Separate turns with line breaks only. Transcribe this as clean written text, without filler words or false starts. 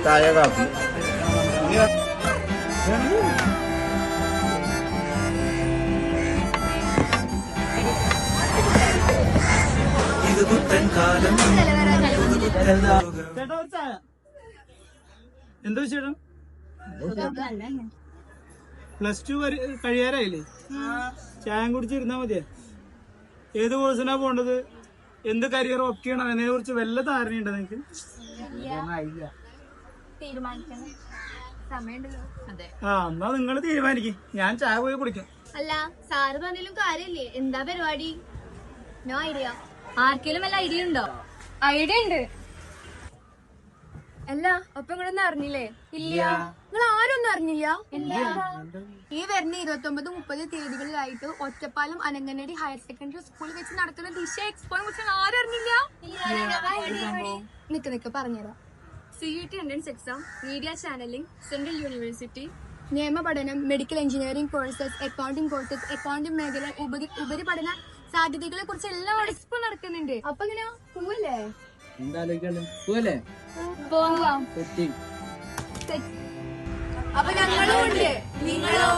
ചായ കാപ്പി
എന്താ ചേട്ടാ +2 കഴിയാറായില്ലേ? ചായ കുടിച്ചിരുന്നാ മതിയാ. ഏത് കോഴ്സിനാ പോണ്ടത്? എന്ത് കരിയർ ഓപ്റ്റ് ചെയ്യണം? അതിനെ കുറിച്ച് വല്ല ധാരണയുണ്ടോ നിങ്ങക്ക്? എന്നാ നിങ്ങൾ തീരുമാനിക്കും. ഞാൻ ചായ പോയി കുടിക്കാം.
അല്ല സാറ് പറഞ്ഞാലും കാര്യല്ലേ? എന്താ പരിപാടി? No idea. ആർക്കെങ്കിലും വല്ല ഐഡിയ ഉണ്ടോ? ഐഡിയ ഉണ്ട്. അല്ല ഒപ്പം ഇങ്ങോട്ടൊന്നും അറിഞ്ഞില്ലേ? ഇല്ല. നിങ്ങൾ ആരും ഒന്നും അറിഞ്ഞില്ല? ഈ വരുന്ന 29-30 തീയതികളിലായിട്ട് ഒറ്റപ്പാലം അനങ്ങനടി ഹയർ സെക്കൻഡറി സ്കൂളിൽ വെച്ച് നടക്കുന്ന ദിശ എക്സ്പോനെ കുറിച്ച് ആരും അറിഞ്ഞില്ല? നിക്ക് പറഞ്ഞുതരാം. CUT entrance exam, media channelling, central university, നിയമ പഠനം, medical engineering courses, accounting courses, accounting മേഖല, ഉപരിപഠന സാധ്യതകളെ കുറിച്ച് എല്ലാം എക്സ്പോ നടക്കുന്നുണ്ട്. അപ്പൊ ഇങ്ങനെ പോവല്ലേ? പോവാം. അപ്പൊ ഞങ്ങളും ഉണ്ട്. നിങ്ങളോ?